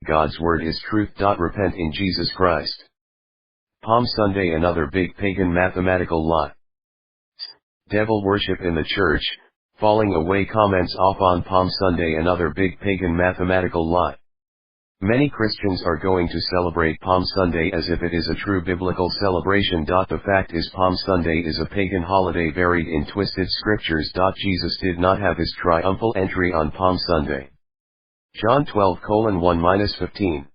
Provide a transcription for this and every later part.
God's word is truth. Repent in Jesus Christ. Palm Sunday, another big pagan mathematical lie. Devil worship in the church, falling away. Comments off on Palm Sunday, another big pagan mathematical lie. Many Christians are going to celebrate Palm Sunday as if it is a true biblical celebration. The fact is, Palm Sunday is a pagan holiday buried in twisted scriptures. Jesus did not have his triumphal entry on Palm Sunday. John 12:1-15.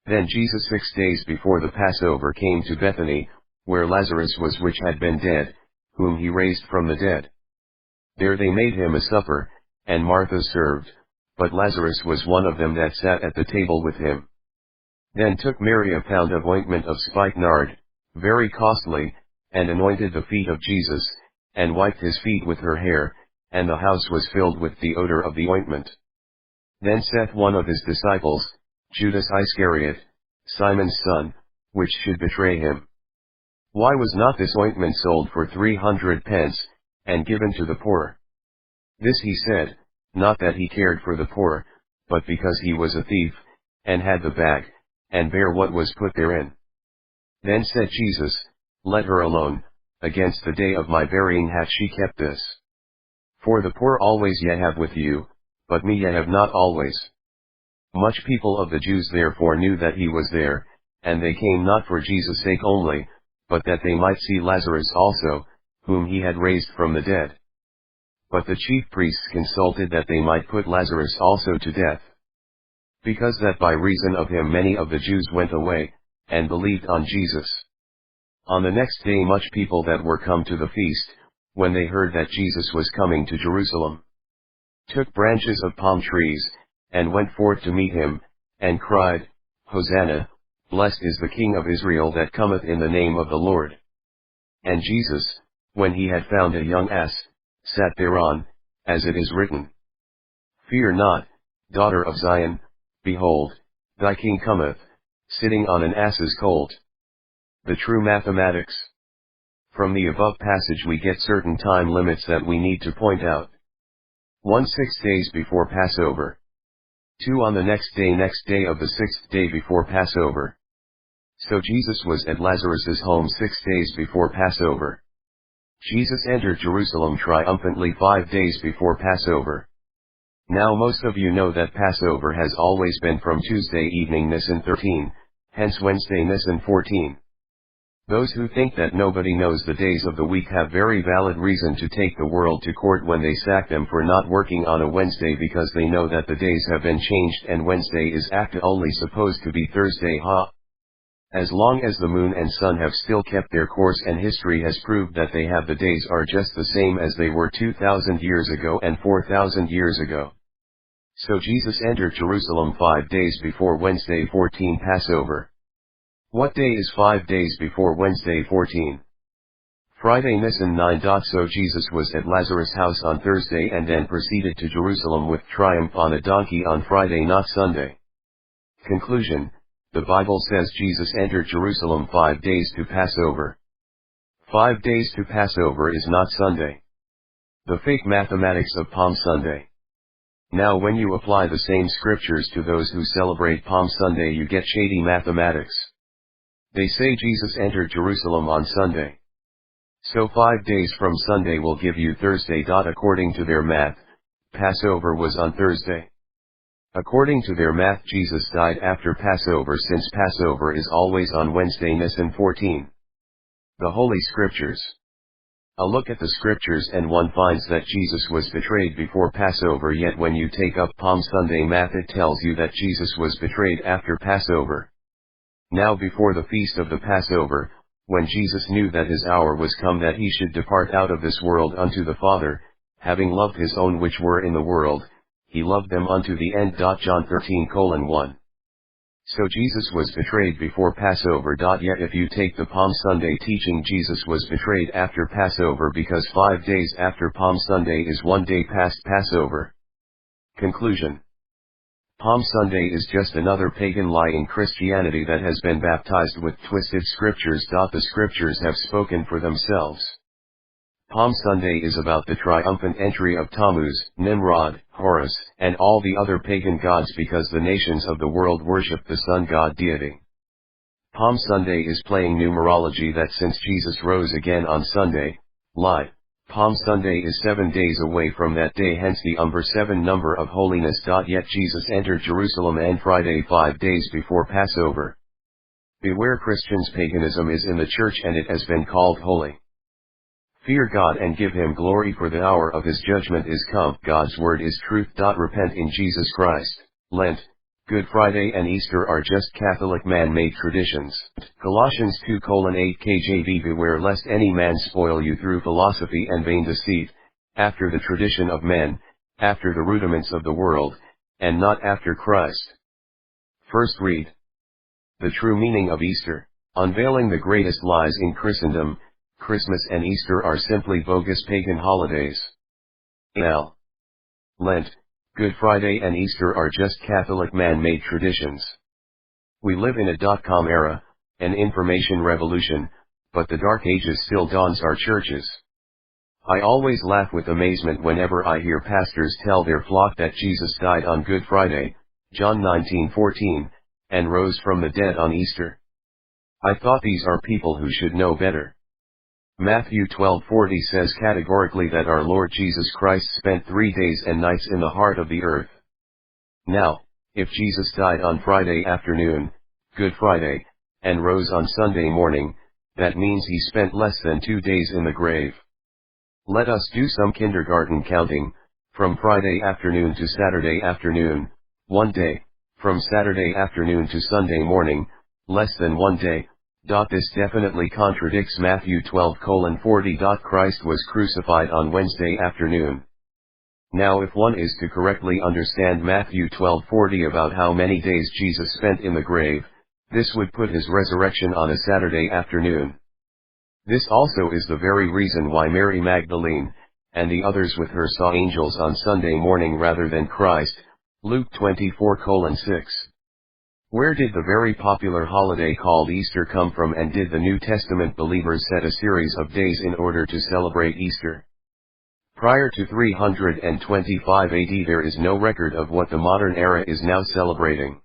Then Jesus 6 days before the Passover came to Bethany, where Lazarus was, which had been dead, whom he raised from the dead. There they made him a supper, and Martha served, but Lazarus was one of them that sat at the table with him. Then took Mary a pound of ointment of spikenard, very costly, and anointed the feet of Jesus, and wiped his feet with her hair, and the house was filled with the odor of the ointment. Then saith one of his disciples, Judas Iscariot, Simon's son, which should betray him, why was not this ointment sold for 300 pence, and given to the poor? This he said, not that he cared for the poor, but because he was a thief, and had the bag, and bare what was put therein. Then said Jesus, Let her alone, against the day of my burying hath she kept this. For the poor always ye have with you, but me ye have not always. Much people of the Jews therefore knew that he was there, and they came not for Jesus' sake only, but that they might see Lazarus also, whom he had raised from the dead. But the chief priests consulted that they might put Lazarus also to death, because that by reason of him many of the Jews went away, and believed on Jesus. On the next day much people that were come to the feast, when they heard that Jesus was coming to Jerusalem, took branches of palm trees, and went forth to meet him, and cried, Hosanna, blessed is the King of Israel that cometh in the name of the Lord. And Jesus, when he had found a young ass, sat thereon, as it is written, Fear not, daughter of Zion, behold, thy king cometh, sitting on an ass's colt. The true mathematics. From the above passage we get certain time limits that we need to point out. 1. 6 days before Passover. 2. On the next day of the 6th day before Passover. So Jesus was at Lazarus's home 6 days before Passover. Jesus entered Jerusalem triumphantly 5 days before Passover. Now most of you know that Passover has always been from Tuesday evening Nisan 13, hence Wednesday Nisan 14. Those who think that nobody knows the days of the week have very valid reason to take the world to court when they sack them for not working on a Wednesday, because they know that the days have been changed and Wednesday is only supposed to be Thursday. As long as the moon and sun have still kept their course, and history has proved that they have, the days are just the same as they were 2,000 years ago and 4,000 years ago. So Jesus entered Jerusalem 5 days before Wednesday 14 Passover. What day is 5 days before Wednesday 14? Friday Nisan 9. So Jesus was at Lazarus' house on Thursday and then proceeded to Jerusalem with triumph on a donkey on Friday, not Sunday. Conclusion: the Bible says Jesus entered Jerusalem 5 days to Passover. 5 days to Passover is not Sunday. The fake mathematics of Palm Sunday. Now when you apply the same scriptures to those who celebrate Palm Sunday, you get shady mathematics. They say Jesus entered Jerusalem on Sunday. So 5 days from Sunday will give you Thursday. According to their math, Passover was on Thursday. According to their math, Jesus died after Passover, since Passover is always on Wednesday Nisan 14. The Holy Scriptures. A look at the Scriptures and one finds that Jesus was betrayed before Passover, yet when you take up Palm Sunday math it tells you that Jesus was betrayed after Passover. Now before the feast of the Passover, when Jesus knew that his hour was come that he should depart out of this world unto the Father, having loved his own which were in the world, he loved them unto the end. John 13:1. So Jesus was betrayed before Passover. Yet if you take the Palm Sunday teaching, Jesus was betrayed after Passover, because 5 days after Palm Sunday is 1 day past Passover. Conclusion: Palm Sunday is just another pagan lie in Christianity that has been baptized with twisted scriptures. The scriptures have spoken for themselves. Palm Sunday is about the triumphant entry of Tammuz, Nimrod, Horus, and all the other pagan gods because the nations of the world worship the sun god deity. Palm Sunday is playing numerology that since Jesus rose again on Sunday, lied. Palm Sunday is 7 days away from that day, hence the 7 number of holiness. Yet Jesus entered Jerusalem on Friday 5 days before Passover. Beware, Christians, paganism is in the church and it has been called holy. Fear God and give him glory, for the hour of his judgment is come. God's word is truth. Repent in Jesus Christ. Lent, Good Friday and Easter are just Catholic man-made traditions. Colossians 2:8 KJV. Beware lest any man spoil you through philosophy and vain deceit, after the tradition of men, after the rudiments of the world, and not after Christ. First read. The true meaning of Easter. Unveiling the greatest lies in Christendom, Christmas and Easter are simply bogus pagan holidays. Lent, Good Friday and Easter are just Catholic man-made traditions. We live in a .com era, an information revolution, but the Dark Ages still daunts our churches. I always laugh with amazement whenever I hear pastors tell their flock that Jesus died on Good Friday, John 19:14, and rose from the dead on Easter. I thought these are people who should know better. Matthew 12:40 says categorically that our Lord Jesus Christ spent 3 days and nights in the heart of the earth. Now, if Jesus died on Friday afternoon, Good Friday, and rose on Sunday morning, that means he spent less than 2 days in the grave. Let us do some kindergarten counting. From Friday afternoon to Saturday afternoon, 1 day. From Saturday afternoon to Sunday morning, less than 1 day. This definitely contradicts Matthew 12:40. Christ was crucified on Wednesday afternoon. Now if one is to correctly understand Matthew 12:40 about how many days Jesus spent in the grave, this would put his resurrection on a Saturday afternoon. This also is the very reason why Mary Magdalene, and the others with her saw angels on Sunday morning rather than Christ, Luke 24:6. Where did the very popular holiday called Easter come from, and did the New Testament believers set a series of days in order to celebrate Easter? Prior to 325 AD there is no record of what the modern era is now celebrating.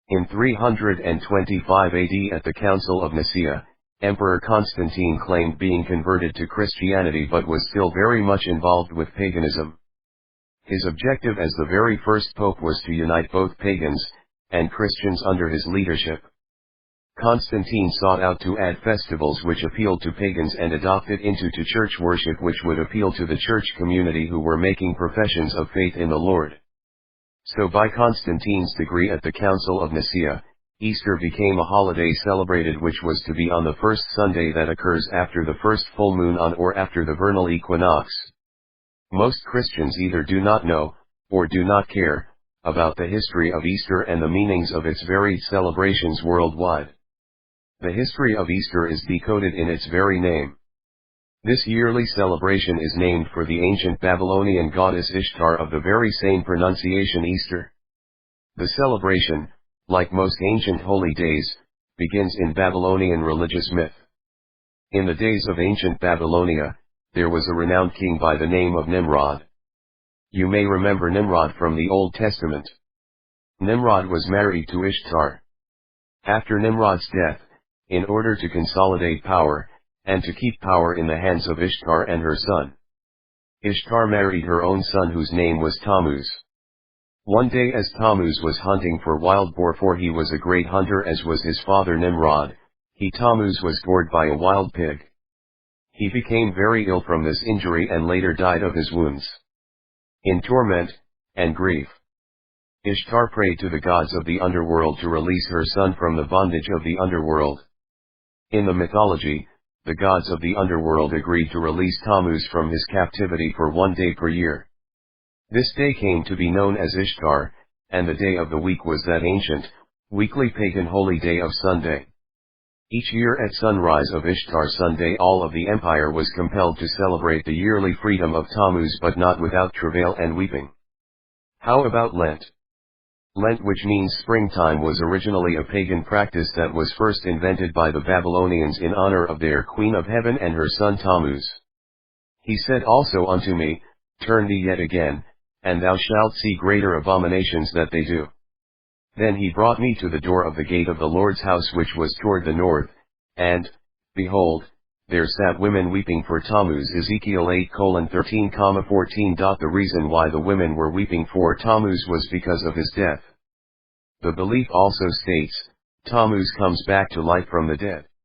In 325 AD at the Council of Nicaea, Emperor Constantine claimed being converted to Christianity but was still very much involved with paganism. His objective as the very first pope was to unite both pagans and Christians under his leadership. Constantine sought out to add festivals which appealed to pagans and adopted into church worship which would appeal to the church community who were making professions of faith in the Lord. So by Constantine's decree at the Council of Nicaea, Easter became a holiday celebrated which was to be on the first Sunday that occurs after the first full moon on or after the vernal equinox. Most Christians either do not know, or do not care, about the history of Easter and the meanings of its varied celebrations worldwide. The history of Easter is decoded in its very name. This yearly celebration is named for the ancient Babylonian goddess Ishtar of the very same pronunciation, Easter. The celebration, like most ancient holy days, begins in Babylonian religious myth. In the days of ancient Babylonia, there was a renowned king by the name of Nimrod. You may remember Nimrod from the Old Testament. Nimrod was married to Ishtar. After Nimrod's death, in order to consolidate power, and to keep power in the hands of Ishtar and her son, Ishtar married her own son whose name was Tammuz. One day as Tammuz was hunting for wild boar, for he was a great hunter as was his father Nimrod, Tammuz was gored by a wild pig. He became very ill from this injury and later died of his wounds. In torment and grief, Ishtar prayed to the gods of the underworld to release her son from the bondage of the underworld. In the mythology, the gods of the underworld agreed to release Tammuz from his captivity for 1 day per year. This day came to be known as Ishtar, and the day of the week was that ancient, weekly pagan holy day of Sunday. Each year at sunrise of Ishtar Sunday all of the empire was compelled to celebrate the yearly freedom of Tammuz, but not without travail and weeping. How about Lent? Lent, which means springtime, was originally a pagan practice that was first invented by the Babylonians in honor of their Queen of Heaven and her son Tammuz. He said also unto me, Turn thee yet again, and thou shalt see greater abominations that they do. Then he brought me to the door of the gate of the Lord's house which was toward the north, and, behold, there sat women weeping for Tammuz. Ezekiel 8:13-14. The reason why the women were weeping for Tammuz was because of his death. The belief also states, Tammuz comes back to life from the dead.